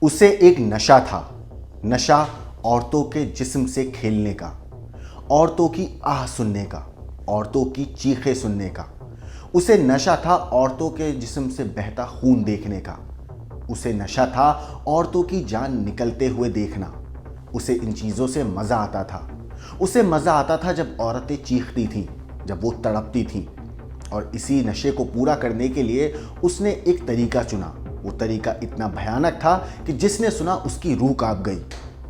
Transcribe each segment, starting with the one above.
उसे एक नशा था। नशा औरतों के जिस्म से खेलने का, औरतों की आह सुनने का, औरतों की चीखें सुनने का। उसे नशा था औरतों के जिस्म से बहता खून देखने का। उसे नशा था औरतों की जान निकलते हुए देखना। उसे इन चीज़ों से मज़ा आता था। उसे मज़ा आता था जब औरतें चीखती थीं, जब वो तड़पती थीं। और इसी नशे को पूरा करने के लिए उसने एक तरीका चुना। वो तरीका इतना भयानक था कि जिसने सुना उसकी रूह कांप गई।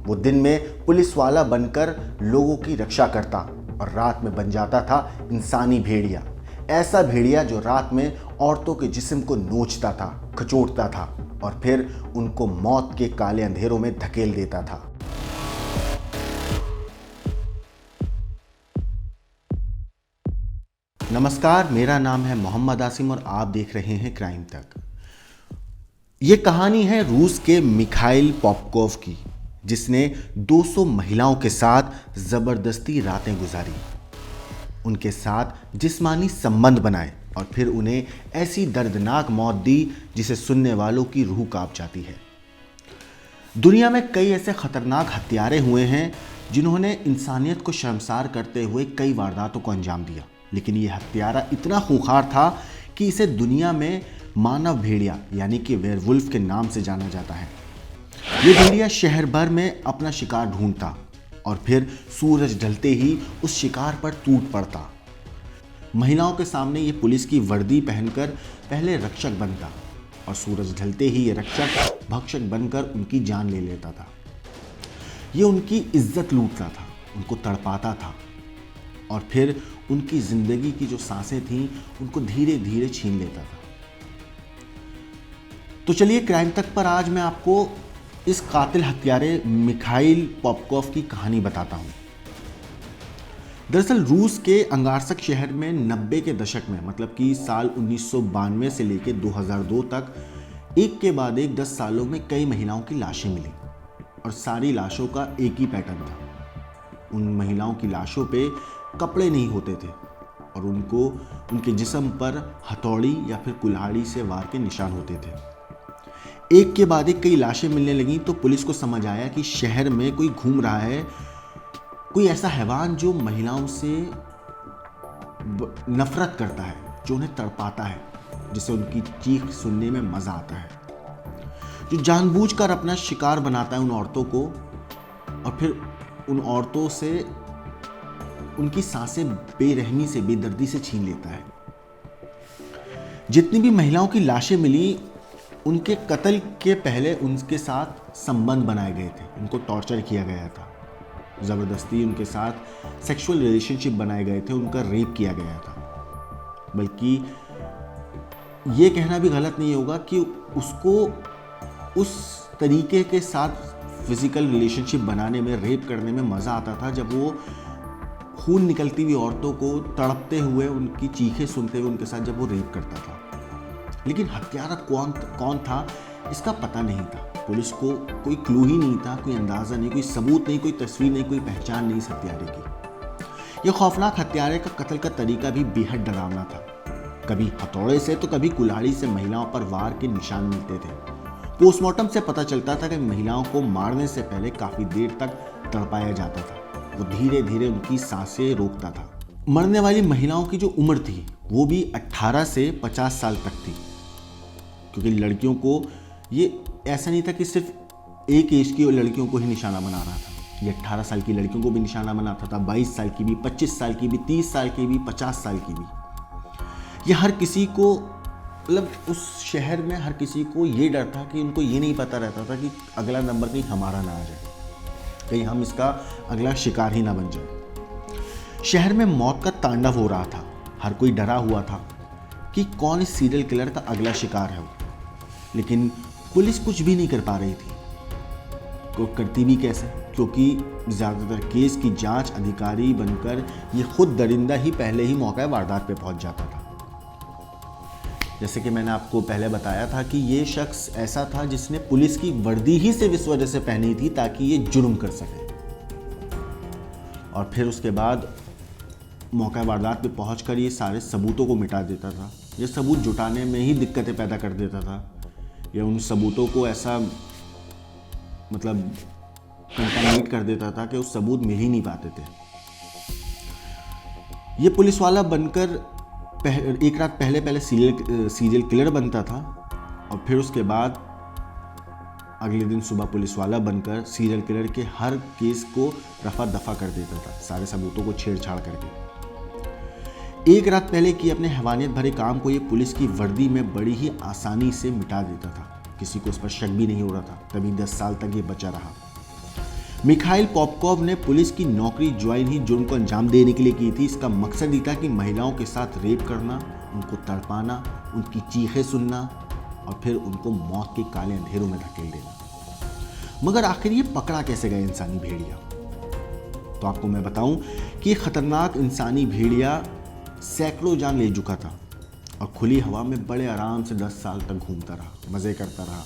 वो दिन में पुलिस वाला बनकर लोगों की रक्षा करता और रात में बन जाता था इंसानी भेड़िया। ऐसा भेड़िया जो रात में औरतों के जिस्म को नोचता था, खचोटता था और फिर उनको मौत के काले अंधेरों में धकेल देता था। नमस्कार, मेरा नाम है मोहम्मद आसिम और आप देख रहे हैं क्राइम तक। ये कहानी है रूस के मिखाइल पॉपकोव की, जिसने 200 महिलाओं के साथ ज़बरदस्ती रातें गुजारी, उनके साथ जिस्मानी संबंध बनाए और फिर उन्हें ऐसी दर्दनाक मौत दी जिसे सुनने वालों की रूह कांप जाती है। दुनिया में कई ऐसे खतरनाक हत्यारे हुए हैं जिन्होंने इंसानियत को शर्मसार करते हुए कई वारदातों को अंजाम दिया, लेकिन ये हत्यारा इतना खूंखार था कि इसे दुनिया में मानव भेड़िया यानी कि वेयरवुल्फ के नाम से जाना जाता है। ये भेड़िया शहर भर में अपना शिकार ढूंढता और फिर सूरज ढलते ही उस शिकार पर टूट पड़ता। महिलाओं के सामने ये पुलिस की वर्दी पहनकर पहले रक्षक बनता और सूरज ढलते ही ये रक्षक भक्षक बनकर उनकी जान ले लेता था। ये उनकी इज्जत लूटता था, उनको तड़पाता था और फिर उनकी जिंदगी की जो सांसें थीं उनको धीरे धीरे छीन लेता था। तो चलिए क्राइम तक पर आज मैं आपको इस कातिल हत्यारे मिखाइल पॉपकोव की कहानी बताता हूं। दरअसल रूस के अंगारसक शहर में 90 के दशक में, मतलब कि साल 1992 से लेकर 2002 तक, एक के बाद एक 10 सालों में कई महिलाओं की लाशें मिली और सारी लाशों का एक ही पैटर्न था। उन महिलाओं की लाशों पे कपड़े नहीं होते थे और उनको उनके जिस्म पर हथौड़ी या फिर कुल्हाड़ी से वार के निशान होते थे। एक के बाद एक कई लाशें मिलने लगी तो पुलिस को समझ आया कि शहर में कोई घूम रहा है, कोई ऐसा हैवान जो महिलाओं से नफरत करता है, जो उन्हें तड़पाता है, जिसे उनकी चीख सुनने में मजा आता है, जो जानबूझकर अपना शिकार बनाता है उन औरतों को और फिर उन औरतों से उनकी सांसें बेरहमी से, बेदर्दी से छीन लेता है। जितनी भी महिलाओं की लाशें मिली, उनके कत्ल के पहले उनके साथ संबंध बनाए गए थे, उनको टॉर्चर किया गया था, ज़बरदस्ती उनके साथ सेक्सुअल रिलेशनशिप बनाए गए थे, उनका रेप किया गया था। बल्कि ये कहना भी गलत नहीं होगा कि उसको उस तरीके के साथ फिजिकल रिलेशनशिप बनाने में, रेप करने में मज़ा आता था जब वो खून निकलती हुई औरतों को तड़पते हुए, उनकी चीखें सुनते हुए उनके साथ जब वो रेप करता था। लेकिन हत्यारा कौन था इसका पता नहीं था। पुलिस को कोई क्लू ही नहीं था, कोई अंदाज़ा नहीं, कोई सबूत नहीं, कोई तस्वीर नहीं, कोई पहचान नहीं इस हत्यारे की। यह खौफनाक हत्यारे का कत्ल का तरीका भी बेहद डरावना था। कभी हथौड़े से तो कभी कुल्हाड़ी से महिलाओं पर वार के निशान मिलते थे। पोस्टमार्टम से पता चलता था कि महिलाओं को मारने से पहले काफ़ी देर तक तड़पाया जाता था। वो धीरे धीरे उनकी सांसें रोकता था। मरने वाली महिलाओं की जो उम्र थी वो भी 18 से 50 साल तक थी, क्योंकि लड़कियों को ये ऐसा नहीं था कि सिर्फ एक एज की लड़कियों को ही निशाना बना रहा था। ये 18 साल की लड़कियों को भी निशाना बनाता था, 22 साल की भी, 25 साल की भी, 30 साल की भी, 50 साल की भी। ये हर किसी को, मतलब उस शहर में हर किसी को ये डर था कि उनको ये नहीं पता रहता था कि अगला नंबर कहीं हमारा ना आ जाए, कहीं हम इसका अगला शिकार ही ना बन जाए। शहर में मौत का तांडव हो रहा था। हर कोई डरा हुआ था कि कौन इस सीरियल किलर का अगला शिकार है। लेकिन पुलिस कुछ भी नहीं कर पा रही थी। तो करती भी कैसे, क्योंकि ज़्यादातर केस की जांच अधिकारी बनकर ये खुद दरिंदा ही पहले ही मौका वारदात पे पहुंच जाता था। जैसे कि मैंने आपको पहले बताया था कि ये शख्स ऐसा था जिसने पुलिस की वर्दी ही सिर्फ इस वजह से पहनी थी ताकि ये जुर्म कर सके, और फिर उसके बाद मौका वारदात पे पहुंचकर ये सारे सबूतों को मिटा देता था। ये सबूत जुटाने में ही दिक्कतें पैदा कर देता था। या उन सबूतों को ऐसा मतलब कंटामिनेट कर देता था कि उस सबूत मिल ही नहीं पाते थे। ये पुलिस वाला बनकर एक रात पहले सीरियल किलर बनता था और फिर उसके बाद अगले दिन सुबह पुलिस वाला बनकर सीरियल किलर के हर केस को रफा दफा कर देता था, सारे सबूतों को छेड़छाड़ करके। एक रात पहले किए अपने हैवानियत भरे काम को ये पुलिस की वर्दी में बड़ी ही आसानी से मिटा देता था। किसी को इस पर शक भी नहीं हो रहा था, तभी 10 साल तक ये बचा रहा। मिखाइल पॉपकॉव ने पुलिस की नौकरी ज्वाइन ही जुर्म को अंजाम देने के लिए की थी। इसका मकसद ही था कि महिलाओं के साथ रेप करना, उनको तड़पाना, उनकी चीखें सुनना और फिर उनको मौत के काले अंधेरों में धकेल देना। मगर आखिर ये पकड़ा कैसे गया इंसानी भेड़िया? तो आपको मैं बताऊं कि खतरनाक इंसानी भेड़िया सैकड़ों जान ले चुका था और खुली हवा में बड़े आराम से 10 साल तक घूमता रहा, मजे करता रहा।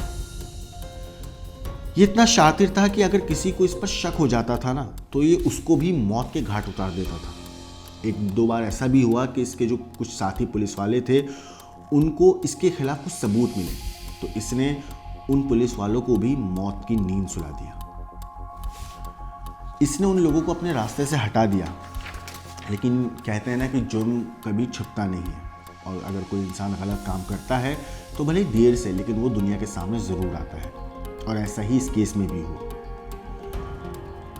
ये इतना शातिर था कि अगर किसी को इस पर शक हो जाता था ना, तो ये उसको भी मौत के घाट उतार देता था। एक दो बार ऐसा भी हुआ कि इसके जो कुछ साथी पुलिस वाले थे, उनको इसके खिलाफ कुछ सबूत मिले, तो इसने उन पुलिस वालों को भी मौत की नींद सुला दिया। इसने उन लोगों को अपने रास्ते से हटा दिया। लेकिन कहते हैं ना कि जुर्म कभी छुपता नहीं है, और अगर कोई इंसान गलत काम करता है तो भले देर से, लेकिन वो दुनिया के सामने ज़रूर आता है। और ऐसा ही इस केस में भी हुआ।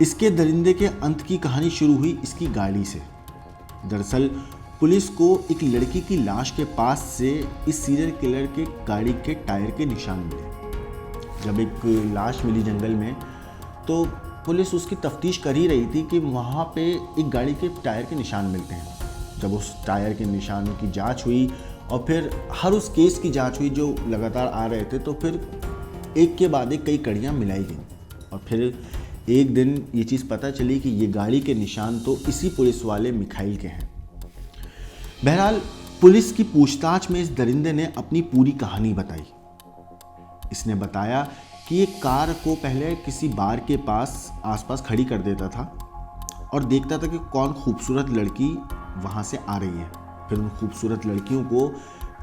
इसके दरिंदे के अंत की कहानी शुरू हुई इसकी गाड़ी से। दरअसल पुलिस को एक लड़की की लाश के पास से इस सीरियल किलर के गाड़ी के टायर के निशान मिले। जब एक लाश मिली जंगल में, तो पुलिस उसकी तफ्तीश कर ही रही थी कि वहाँ पे एक गाड़ी के टायर के निशान मिलते हैं। जब उस टायर के निशानों की जांच हुई और फिर हर उस केस की जांच हुई जो लगातार आ रहे थे, तो फिर एक के बाद एक कई कड़ियाँ मिलाई गईं। और फिर एक दिन ये चीज़ पता चली कि ये गाड़ी के निशान तो इसी पुलिस वाले मिखाइल के हैं। बहरहाल पुलिस की पूछताछ में इस दरिंदे ने अपनी पूरी कहानी बताई। इसने बताया कि ये कार को पहले किसी बार के आसपास खड़ी कर देता था और देखता था कि कौन खूबसूरत लड़की वहाँ से आ रही है। फिर उन खूबसूरत लड़कियों को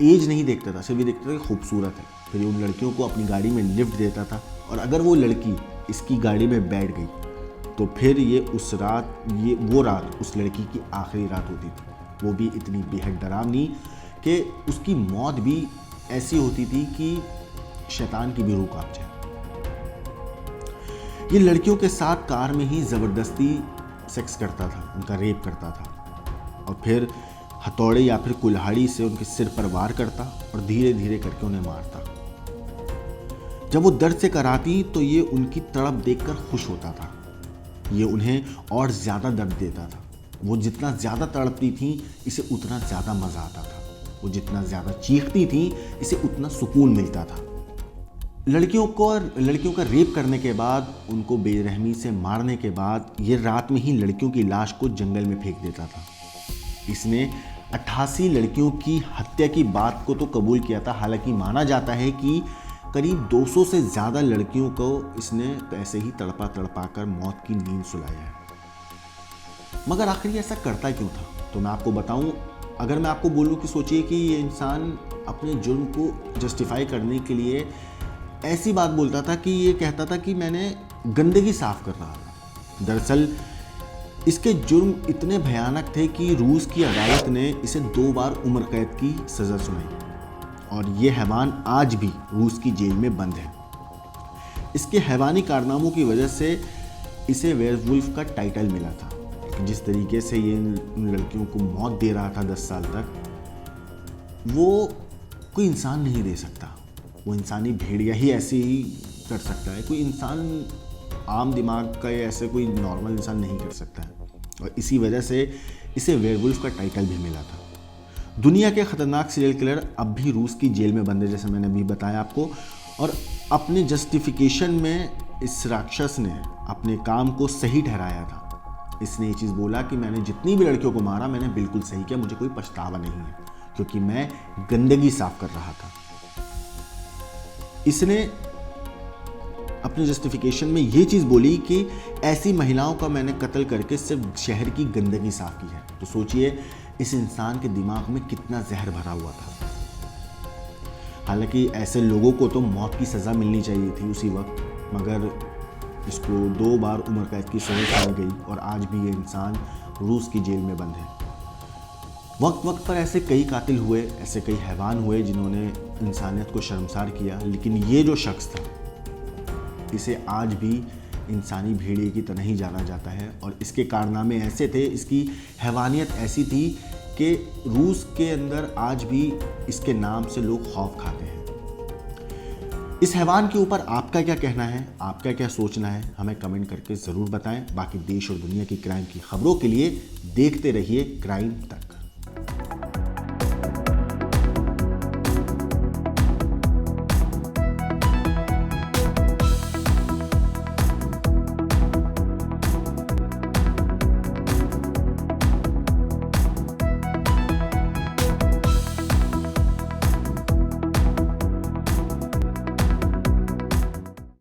एज नहीं देखता था, सिर्फ ये देखता था कि खूबसूरत है। फिर उन लड़कियों को अपनी गाड़ी में लिफ्ट देता था, और अगर वो लड़की इसकी गाड़ी में बैठ गई तो फिर वो रात उस लड़की की आखिरी रात होती थी। वो भी इतनी बेहद डरावनी कि उसकी मौत भी ऐसी होती थी कि शैतान की भी रूह कांप जाए। ये लड़कियों के साथ कार में ही ज़बरदस्ती सेक्स करता था, उनका रेप करता था, और फिर हथौड़े या फिर कुल्हाड़ी से उनके सिर पर वार करता और धीरे धीरे करके उन्हें मारता। जब वो दर्द से कराती तो ये उनकी तड़प देखकर खुश होता था। ये उन्हें और ज़्यादा दर्द देता था। वो जितना ज़्यादा तड़पती थी, इसे उतना ज़्यादा मज़ा आता था। वो जितना ज़्यादा चीखती थी, इसे उतना सुकून मिलता था। लड़कियों का रेप करने के बाद, उनको बेरहमी से मारने के बाद, ये रात में ही लड़कियों की लाश को जंगल में फेंक देता था। इसने 88 लड़कियों की हत्या की बात को तो कबूल किया था। हालांकि माना जाता है कि करीब 200 से ज़्यादा लड़कियों को इसने ऐसे ही तड़पा कर मौत की नींद सुलाया है। मगर आखिर ये ऐसा करता क्यों था? तो मैं आपको बताऊं, अगर मैं आपको बोलूं कि सोचिए कि ये इंसान अपने जुर्म को जस्टिफाई करने के लिए ऐसी बात बोलता था कि ये कहता था कि मैंने गंदगी साफ कर रहा था। दरअसल इसके जुर्म इतने भयानक थे कि रूस की अदालत ने इसे 2 बार उम्र कैद की सज़ा सुनाई, और ये हैवान आज भी रूस की जेल में बंद है। इसके हैवानी कारनामों की वजह से इसे वेयरवुल्फ का टाइटल मिला था। जिस तरीके से ये उन लड़कियों को मौत दे रहा था 10 साल तक, वो कोई इंसान नहीं दे सकता। वो इंसानी भेड़िया ही ऐसे ही कर सकता है। कोई इंसान आम दिमाग का या ऐसे कोई नॉर्मल इंसान नहीं कर सकता है, और इसी वजह से इसे वेयरवुल्फ का टाइटल भी मिला था। दुनिया के खतरनाक सीरियल किलर अब भी रूस की जेल में बंद है, जैसे मैंने अभी बताया आपको। और अपने जस्टिफिकेशन में इस राक्षस ने अपने काम को सही ठहराया था। इसने ये चीज़ बोला कि मैंने जितनी भी लड़कियों को मारा, मैंने बिल्कुल सही किया, मुझे कोई पछतावा नहीं है, क्योंकि मैं गंदगी साफ कर रहा था। इसने अपने जस्टिफिकेशन में ये चीज़ बोली कि ऐसी महिलाओं का मैंने कत्ल करके सिर्फ शहर की गंदगी साफ की है। तो सोचिए इस इंसान के दिमाग में कितना जहर भरा हुआ था। हालांकि ऐसे लोगों को तो मौत की सज़ा मिलनी चाहिए थी उसी वक्त, मगर इसको 2 बार उम्र कैद की सज़ा सुनाई गई और आज भी ये इंसान रूस की जेल में बंद है। वक्त वक्त पर ऐसे कई कातिल हुए, ऐसे कई हैवान हुए जिन्होंने इंसानियत को शर्मसार किया, लेकिन ये जो शख्स था इसे आज भी इंसानी भेड़िए की तरह ही जाना जाता है। और इसके कारनामे ऐसे थे, इसकी हैवानियत ऐसी थी कि रूस के अंदर आज भी इसके नाम से लोग खौफ खाते हैं। इस हैवान के ऊपर आपका क्या कहना है, आपका क्या सोचना है, हमें कमेंट करके ज़रूर बताएं। बाकी देश और दुनिया की क्राइम की खबरों के लिए देखते रहिए क्राइम तक।